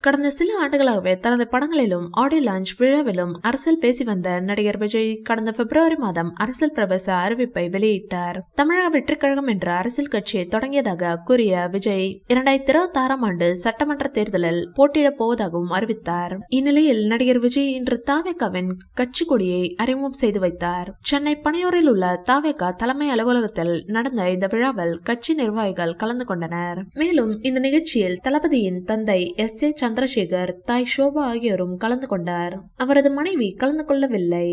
கடந்த சில ஆண்டுகளாகவே தனது படங்களிலும் ஆடியோ லான்ச் விழாவிலும் அரசியல் பேசி வந்த நடிகர் விஜய் கடந்த பிப்ரவரி மாதம் அரசியல் பிரவேச அறிவிப்பை வெளியிட்டார். தமிழக வெற்றிக் கழகம் என்ற அரசியல் கட்சியை தொடங்கியதாக கூறிய விஜய் 2026ஆம் ஆண்டு சட்டமன்ற தேர்தலில் போட்டியிடப் போவதாகவும் அறிவித்தார். இந்நிலையில் நடிகர் விஜய் இன்று தாவேகாவின் கட்சி கொடியை அறிமுகம் செய்து வைத்தார். சென்னை பனையூரில் உள்ள தாவேகா தலைமை அலுவலகத்தில் நடந்த இந்த விழாவில் கட்சி நிர்வாகிகள் கலந்து கொண்டனர். மேலும் இந்த நிகழ்ச்சியில் தளபதியின் தந்தை S.A. சந்திரசேகர், தாய் ஷோபா ஆகியோரும் கலந்து கொண்டார். அவரது மனைவி கலந்து கொள்ளவில்லை.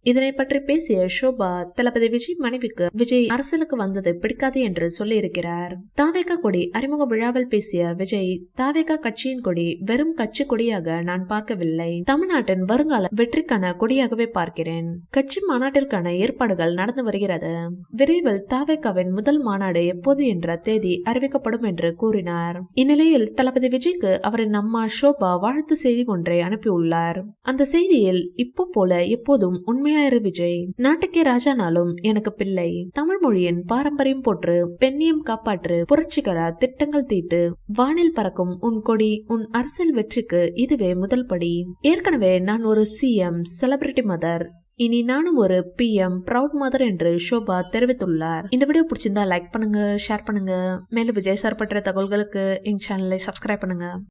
இதனை பற்றி பேசிய ஷோபா, தளபதி விஜய் மனைவிக்கு விஜய் அரசியலுக்கு வந்தது பிடிக்காது என்று சொல்லியிருக்கிறார். தாவேகா கொடி அறிமுக விழாவில் பேசிய விஜய், தாவேகா கட்சியின் கொடி வெறும் கட்சி கொடியாக நான் பார்க்கவில்லை, தமிழ்நாட்டின் வருங்கால வெற்றிக்கான கொடியாகவே பார்க்கிறேன். கட்சி மாநாட்டிற்கான ஏற்பாடுகள் நடந்து வருகிறது. விரைவில் தாவேகாவின் முதல் மாநாடு எப்போது என்ற தேதி அறிவிக்கப்படும் என்று கூறினார். இந்நிலையில் தளபதி விஜய்க்கு அவரின் அம்மா ஷோபா வாழ்த்து செய்தி ஒன்றை அனுப்பியுள்ளார். அந்த செய்தியில், இப்போ போல எப்போதும் உண்மை விஜய், நாட்டுக்கே ராஜானாலும் எனக்கு பிள்ளை, தமிழ் மொழியின் பாரம்பரியம் போற்று, பெண்ணியம் காப்பாற்று, புரட்சிகர திட்டங்கள் தீட்டு, வானில் பறக்கும் உன் கொடி, உன் அரசியல் வெற்றிக்கு இதுவே முதல் படி. ஏற்கனவே நான் ஒரு CM செலிபிரிட்டி மதர், இனி நானும் ஒரு PM ப்ரவுட் மதர் என்று ஷோபா தெரிவித்துள்ளார். இந்த வீடியோ பிடிச்சிருந்தா லைக் பண்ணுங்க, ஷேர் பண்ணுங்க. மேலும் விஜய் சார் பற்றிய தகவல்களுக்கு எங்க சேனலை சப்ஸ்கிரைப் பண்ணுங்க.